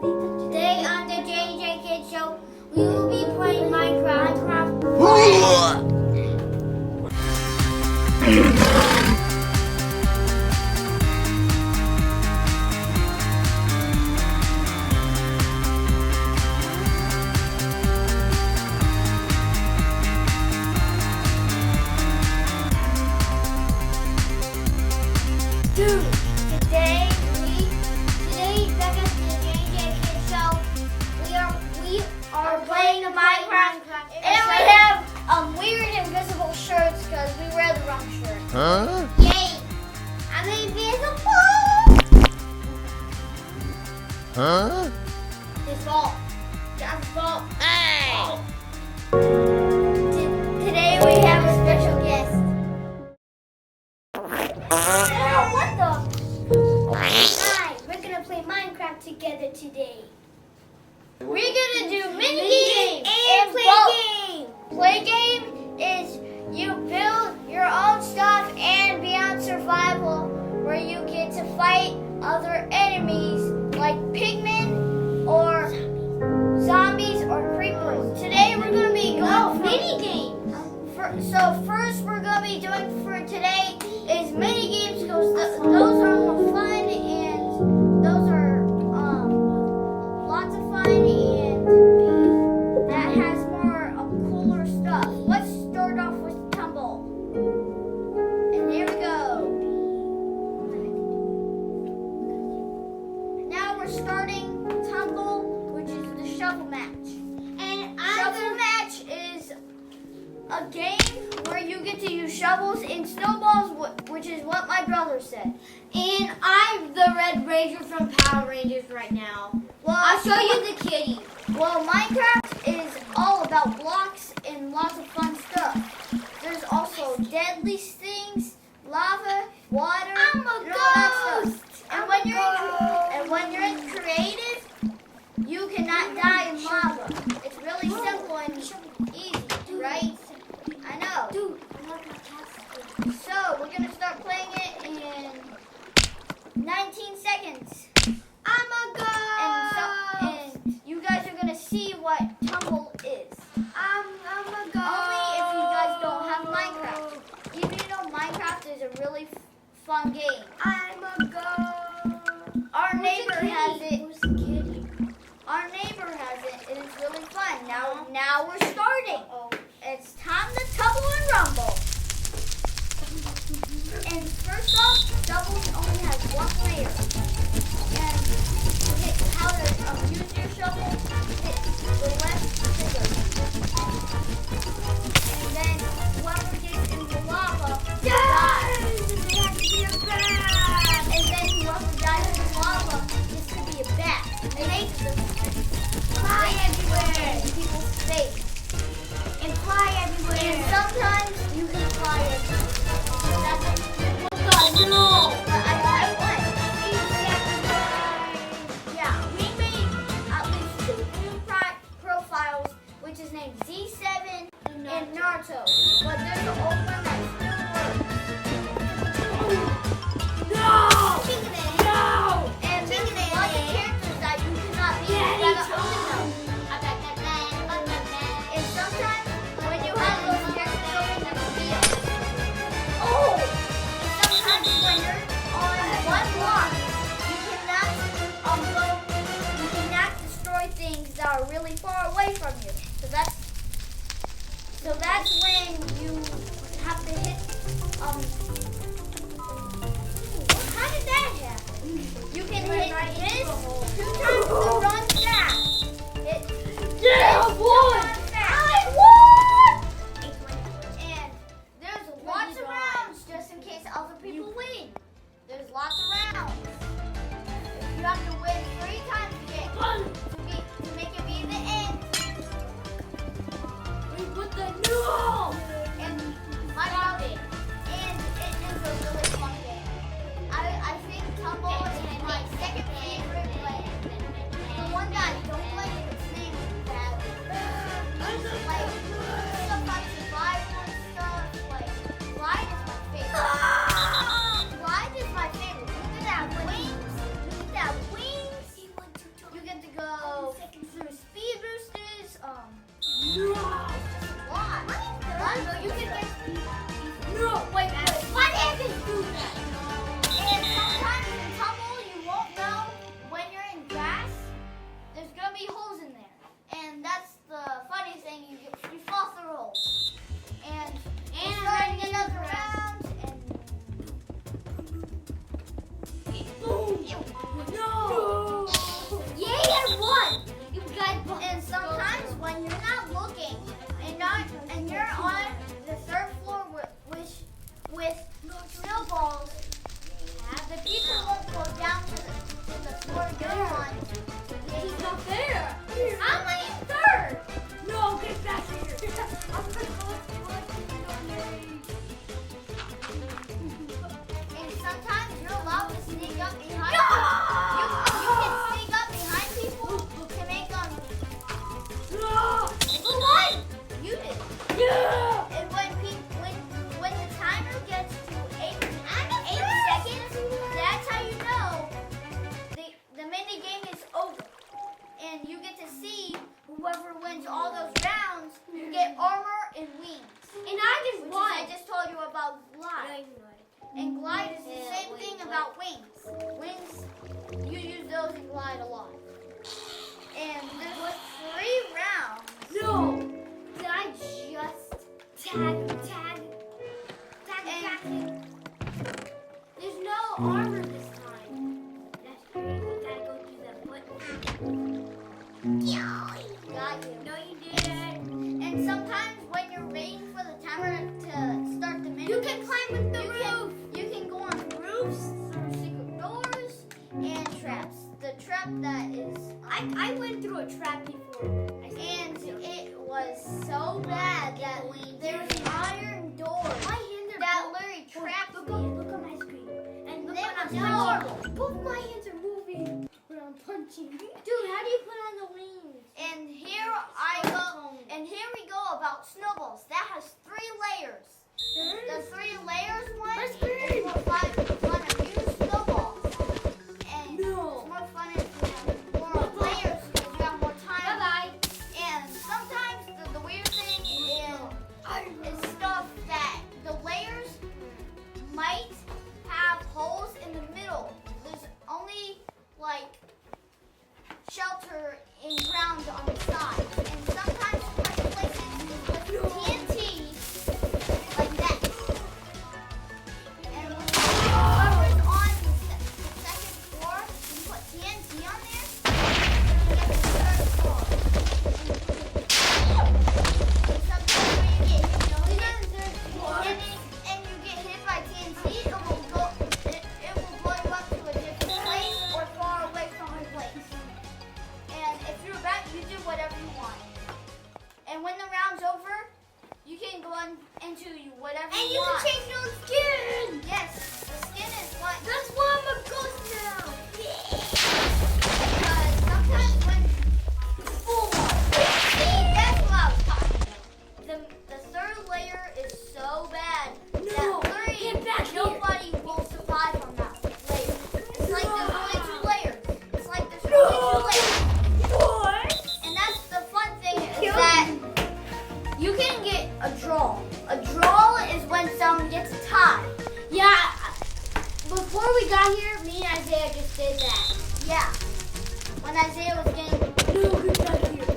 Today on the JandJep6 show, we will be playing Minecraft. Dude, today back at the JandJep6 show, we are playing Minecraft, and we have weird invisible shirts because we wear the wrong shirt. Huh? Yay! I'm invisible. Huh? His fault. John's fault. Hey! Today we have a special guest. What the? Hi, we're gonna play Minecraft together today. We're gonna do mini games and play game. Play game is you build your own stuff and beyond survival, where you get to fight other enemies like pigmen or zombies or creepers. Today we're gonna be going mini games. So first we're gonna be doing for today is mini games because those are more fun and those are lots of fun and that has more cooler stuff. Let's start off with tumble. And here we go. Now we're starting tumble, which is the shovel match. And shovel match is a game where you get to use shovels and snowballs, which is what my brother said. And I'm the Red Ranger from Power Rangers right now. Well, I'll show you the kitty. Well, Minecraft is all about blocks and lots of fun stuff. There's also deadly things, lava, water, and all that stuff. And when you're in creative, you cannot die in lava. It's really simple and easy, right? I know. Dude, I love my cat. So, we're going to start playing it in 19 seconds. I'm a go! And you guys are going to see what tumble is. I'm a go! Only if you guys don't have Minecraft. Even though Minecraft is a really fun game. I'm a go! Our neighbor has it. Who's the kitty? Our neighbor has it, and it's really fun. Now we're starting. It's time to tumble and rumble. And first off, doubles only has one layer. And how to use your shovel, hit the left trigger. And then whoever gets in the lava dies. And then whoever dies in the lava is to be a bat. And they fly everywhere in people's face. And fly everywhere. And sometimes you can fly everywhere. Oh God, no! But I got one. Yeah, we made at least 2 new profiles, which is named Z7 and Naruto. But there's an old one that still works. No! No! And there's a lot of characters that you cannot be. You gotta own them. And sometimes when you have those characters open, you can be oh! And sometimes when you're on one block, you cannot destroy things that are really far away from you. So that's when you have to hit how did that happen? You can hit this 2 times to run fast. Yeah, boy! I won! And there's lots of rounds just in case other people win. There's lots of rounds. You have to win 3 times to make it be the end. We put the no! And my dog did. And it is a really fun game. I think Tumble is my second favorite see whoever wins all those rounds, you get armor and wings. And I just won. I just told you about glide. And glide is the same thing about wings. Wings, you use those in glide a lot. And there's 3 rounds. No! Did I just tag? There's no armor this time. That's crazy. Gotta go through that button. Got you. No, you didn't. And sometimes when you're waiting for the timer to start the minute, You can climb with the roof. You can go on roofs, through secret doors, and traps. The trap that is... I went through a trap before. And it was so bad that there was an iron door that literally trapped me. Look on my screen. And look They when I'm were punching. horrible. Both my hands are moving when I'm punching. Dude, how do you put on the wings? And here I go. And here we go about snowballs. That has 3 layers. The 3 layers one is more fun if you use snowballs. And it's more fun if you have more layers because you have more time. Bye-bye. And sometimes the weird thing is stuff that the layers might have holes in the middle. There's only like shelter in ground on the side. And sometimes certain places with TNT like that. And when whoever's on the second floor, you put TNT on there, you get the third floor. And sometimes when you get hit, and you get hit by TNT, it will blow you up to a different place or far away from your place. And if you're back, you do whatever you want. And when the round's over, you can go into whatever And you you want. can change your skin. Yes, the skin is what. That's why I'm a ghost now. Because sometimes when see, that's what I was talking about. The 3rd layer is so bad No, that get back here. nobody will survive on that layer. It's like there's only 2 layers. It's like there's only 2 layers. What? And that's the fun thing is that you can get a draw. A draw is when someone gets tied. Yeah. Before we got here, me and Isaiah just did that. Yeah. When Isaiah was getting... No, get back here.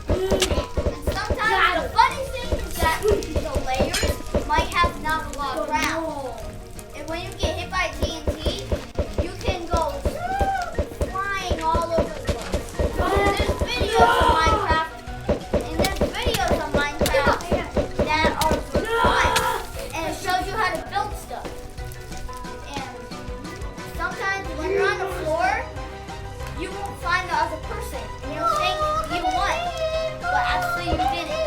And sometimes the funny thing is that the layers might have not a lot of ground. And when you get hit by TNT, you can go flying all over the place. And there's videos of Minecraft. And there's videos of Minecraft that are fun. And it shows you how to build stuff. And sometimes when you're on the floor, you won't find the other person. And you'll think you won. But actually you didn't.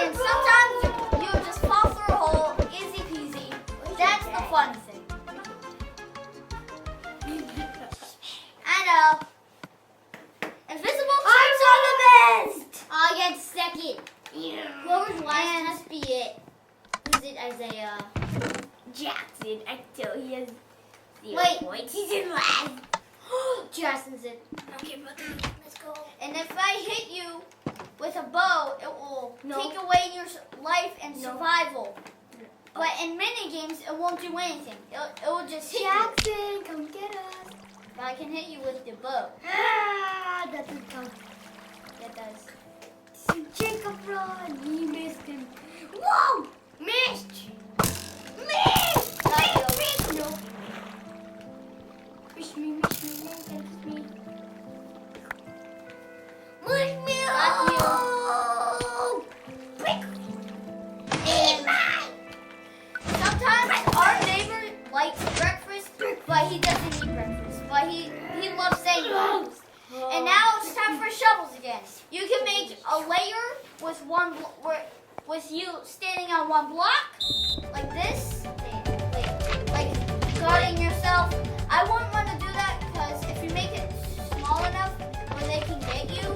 And sometimes you'll just fall through a hole, easy peasy. That's the fun thing. I know. Invisible tricks are the best. I get second. Whoever's last has to be it. Who's it, Isaiah? Jackson, I tell he has 0 Wait. points. He's in last. Jackson's it. Okay, brother, let's go. And if I hit you with a bow, it will No. take away your life and No. survival. But in mini games, it won't do anything. It will just hit you. Jackson, come get us. But I can hit you with the bow. Ah, that doesn't count. That does. Jacob run. He missed him. Whoa! Missed! Missed! Missed! No. Miss me. Push me Got you. out! And sometimes our neighbor likes breakfast, but he doesn't eat breakfast. But he loves saying breakfast. And now it's time for shovels again. You can make a layer with with you standing on one block, like this, like guarding yourself. I wouldn't want to do that because if you make it small enough where they can get you,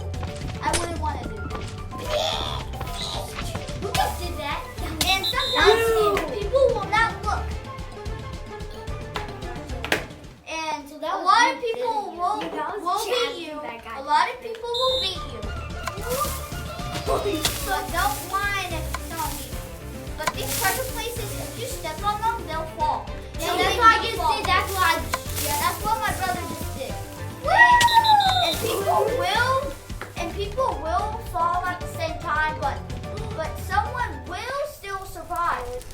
I wouldn't want to do that. Who just did that? And sometimes People people will fall at the same time, but someone will still survive.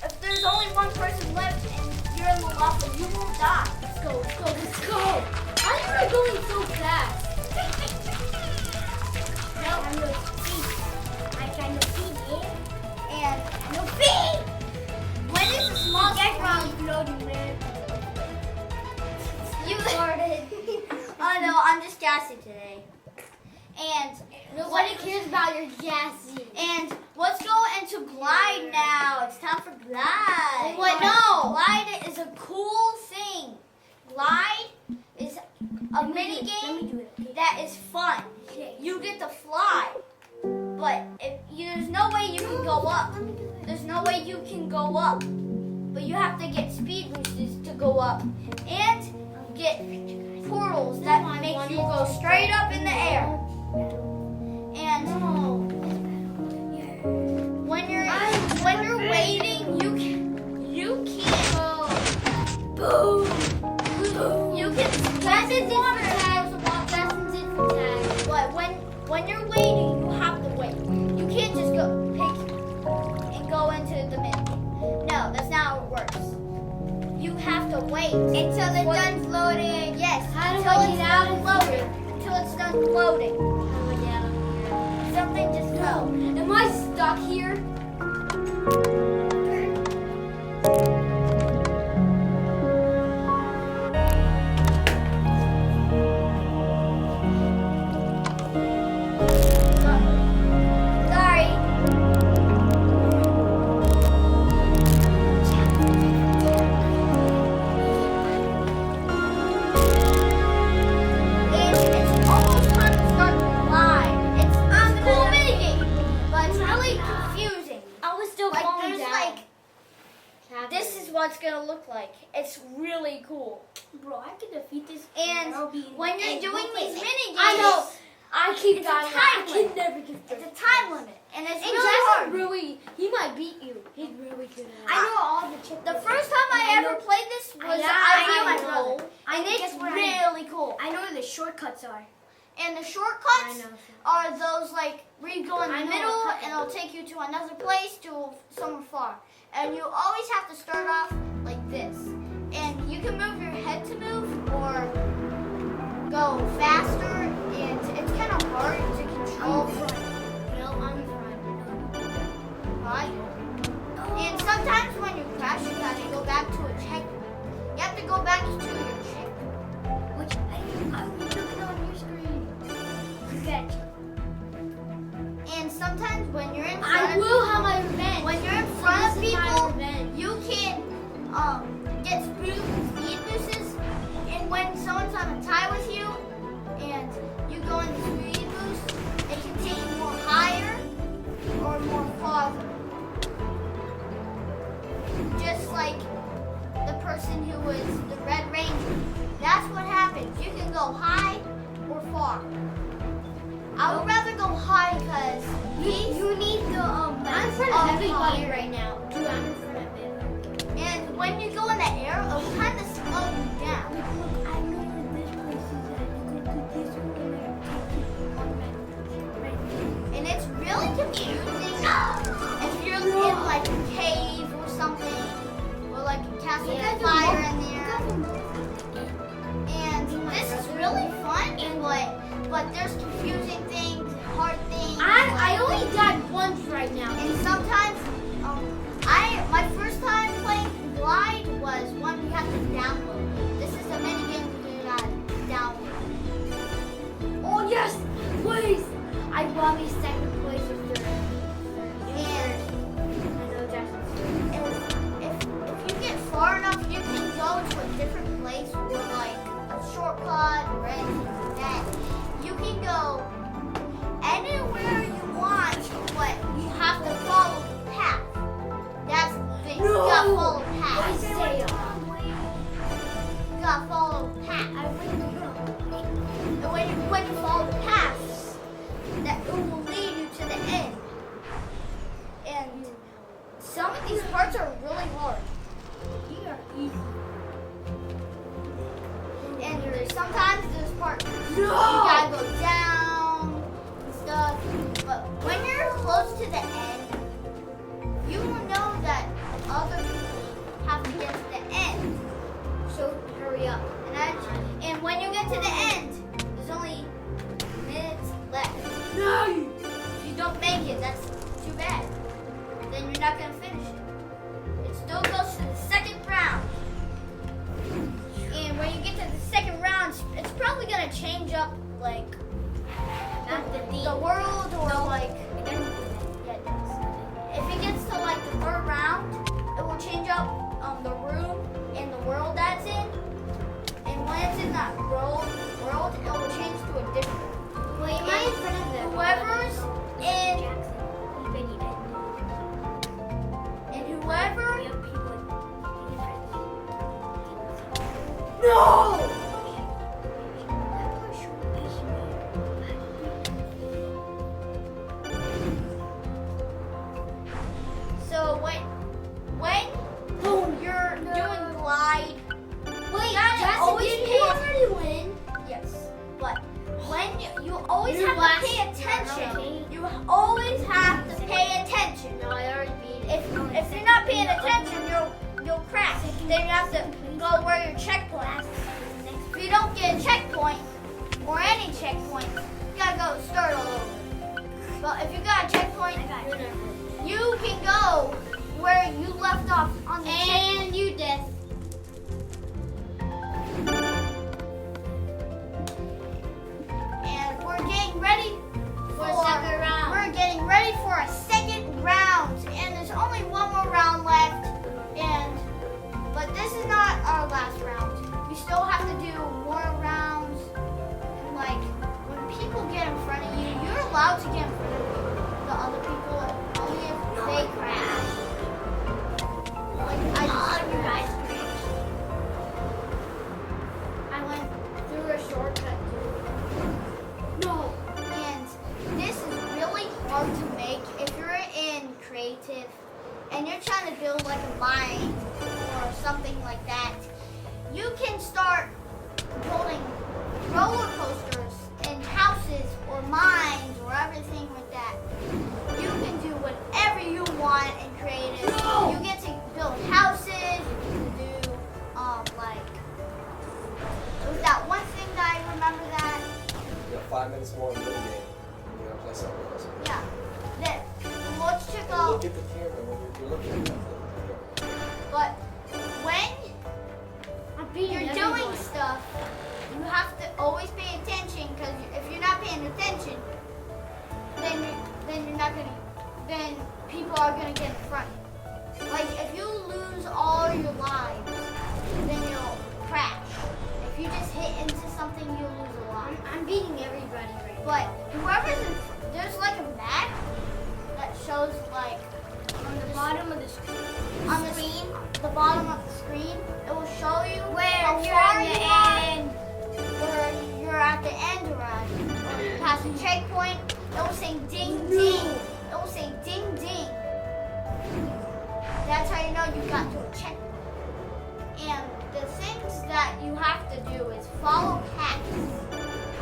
If there's only one person left and you're in the lava, you won't die. Let's go. Why am I going so fast? No, I'm no speed. I try no speed, and no feet. When is the small Wrong floating, man. You started. Oh no, I'm just gassy today. And Nobody cares about your gassy. And let's go into glide now. It's time for glide. What? No. Glide is a cool thing. Glide is a mini Let me game do it. Okay. that is fun. Okay. You get to fly, but there's no way you can go up. There's no way you can go up. But you have to get speed boosters to go up and get portals that make you go straight up in the air. And when you're waiting, you can't. Boom. You can. That's it for tag. But when you're waiting, you have to wait. You can't just go pick and go into the mini game. No, that's not how it works. You have to wait Until the gun's loading. Yes. How do until I it's get out done of loading. Until it's done loading. How do I get out of here? Something just fell. Am I stuck here? Sorry. It's almost time to start live. It's a cool minigame, but it's really confusing. I was still Like falling there's down. this is what it's gonna look like. It's really cool. Bro, I could defeat this. And when you're doing these mini games, I know. I keep It's a dying. time I can limit. never get it's a time limit, and it's And really hard. he might beat you. He's really good at it. I know all the tricks. The first time I ever played this was I I know. and it's really cool. I know where the shortcuts are. And the shortcuts I know. are those like where you go in I the know. middle and it'll take you to another place to somewhere far. And you always have to start off like this. And you can move your head to move or go faster, and it's kind of hard to control. No, I'm front. Right? And sometimes when you crash, you have to go back to a check. You have to go back to your check. Which I'm looking on your screen. Good. And sometimes when you're in front I of will have my revenge. when you're in front of This is my people, revenge. you can get speed boosters. And when someone's on a tie with you, and you go in the speed boost, it can take you more higher or more farther. Just like the person who was the Red Ranger. That's what happens. You can go high or far. I would rather go high because You need the I'm in front Oh, of everybody fire. right now. Dude, I'm in front of it. and when you go in the air, it'll kind of slow you down. Look, I know where this place is at. You go to this one And it's really confusing if you're in like a cave or something, or like a castle with fire in there. And this is really fun, but there's confusing things, hard things. I only died you're not gonna finish it. It still goes to the second round. And when you get to the second round, it's probably gonna change up like the world or like yeah, it does. If it gets to like the third round, it will change up the room and the world that's in. And when it's in that world, it will change to a different. Wait, am I in front of the Whoever's in Jackson? and whoever. We have people No! So when you're doing glide, Wait, gotta Jackson, always didn't pay you already win? yes, but when you always You have to watched- pay attention. You always have to pay attention. No, I already beat it. If you're not paying attention, you'll crash. Then you have to go where your checkpoint is. If you don't get a checkpoint or any checkpoint, you gotta go start all over. But if you got a checkpoint, you can go where you left off on the checkpoint. And you did. And we're getting ready For a second round. We're getting ready for a second round, and there's only one more round left. But this is not our last round. We still have to do more rounds. And like when people get in front of you, you're allowed to get in front of the other people only if they crash. Like I went through a shortcut. No, and this is really hard to make if you're in creative and you're trying to build like a mine or something like that. You can start building roller coasters and houses or mines or everything like that. You can do whatever you want in creative. No! You get to build houses. You get to do like. There was that one thing that I remember that. You got 5 minutes more in the game. You gotta play something else. Yeah. That let's check And out. look at the camera when you're looking at that. But when I'm beating you're everyone. doing stuff, you have to always pay attention because if you're not paying attention, then you're not gonna. Then people are gonna get in front. Like if you lose all your lives, then you'll crash. If you just hit into something, you'll lose a lot. I'm beating everybody right But whoever's in, there's like a map that shows like on the bottom of the screen. on the screen, the bottom of the screen, it will show you Where how you're far at you the are, end. where you're at the end or past the checkpoint. It will say ding ding. It will say ding ding. That's how you know you got to a checkpoint. And the things that you have to do is follow paths.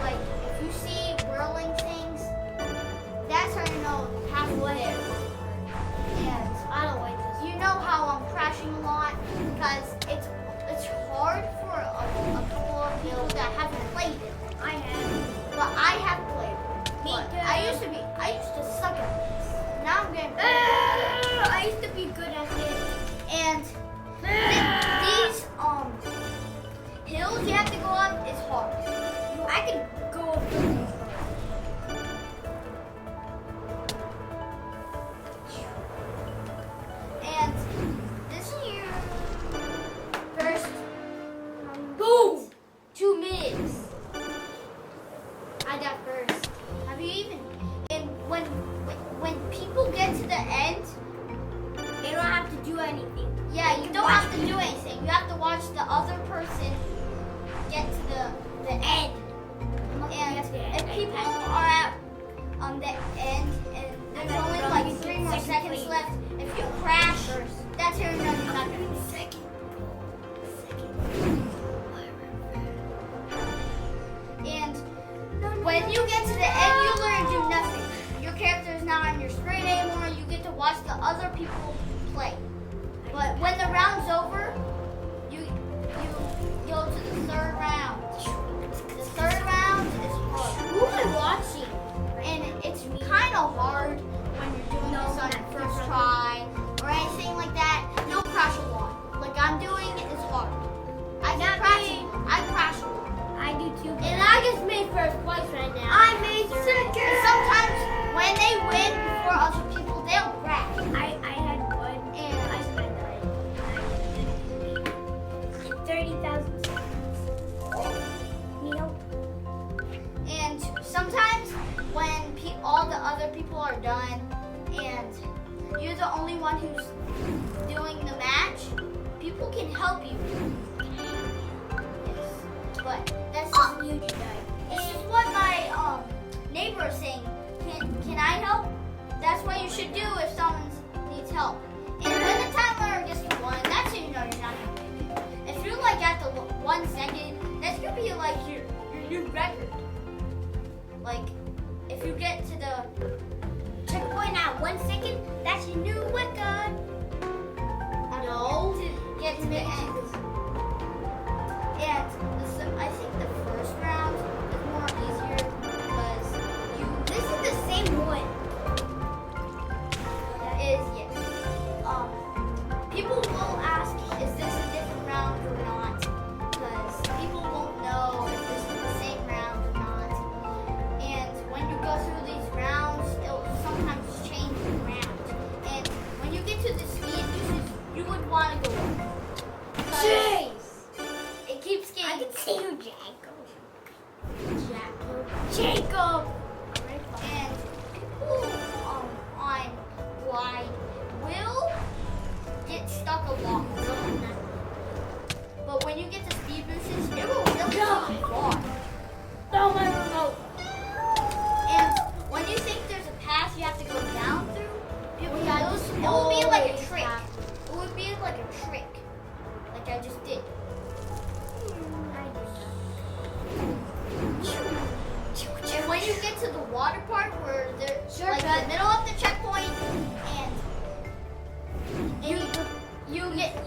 Like if you see whirling things, that's how you know the path is there. And I don't like this. you know how I'm crashing a lot because it's hard for a couple of people that haven't played it. I have. But I have played it. Me But too. I used to suck at this. Now I'm getting I used to be good at this. and these hills you have to go up is hard. I could go up the And this is your first boom. 2 minutes. I got first. Have you even? And when people get to the end, They don't have to do anything. yeah, you don't have to do anything. You have to watch the other person get to the end. And if people are at the end and there's only like 3 more seconds left, if you crash, that's how you know you're not gonna be second. And when you get to the end, you learn to do nothing. Your character is not on your screen anymore. You get to watch the other people play. But when the round's over, you go to the third round. The third round is hard. Who am I watching? And it's kind of hard when you're doing this on your first try. the only one who's doing the match, people can help you. Yes, but that's just you today. This is what my neighbor is saying. Can I help? That's what you should do if someone needs help. And when the timer gets to 1, that's when you know you're not gonna make it. If you're like at the 1 second, that's gonna be like your new record. Like if you get to the Checkpoint at 1 second, that's your new record. no, get to the end. And I think the first round is more easier because This is the same one. yes. People will ask, is this a different round or not? Because people won't know if this is the same round or not. And when you go through these rounds, it'll sometimes change the round. And when you get to the speed boosters, you would want to go up. Because Jeez. it keeps I getting. can see you, Jacob. And people on wide will get stuck a lot. But when you get to speed boosters, it will really take you far. Oh, my remote. And when you think there's a path you have to go down through, it will be like a trick. It would be like a trick, like I just did. And when you get to the water part where there's like the middle of the checkpoint, and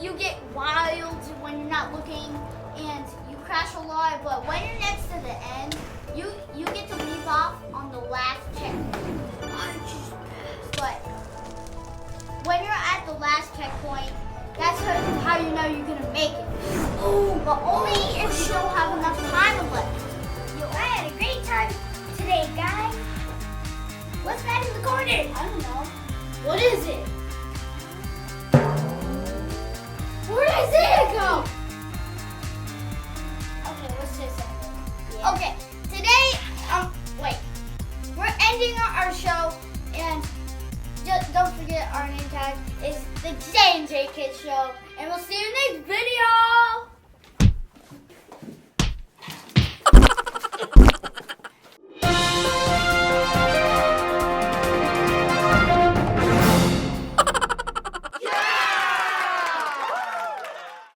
you get wild when you're not looking, and you crash a lot. But when you're next to the end, you get to leave off on the last checkpoint. But when you're at the last checkpoint, that's how you know you're gonna make it. But only if you don't have enough time left. Yo, I had a great time today, guys. What's that in the corner? I don't know. What is it? Where did Isaiah go? Okay, what's this? Okay, today, wait. We're ending our show, and just don't forget our name tag is the JandJep6 Show, and we'll see you next video.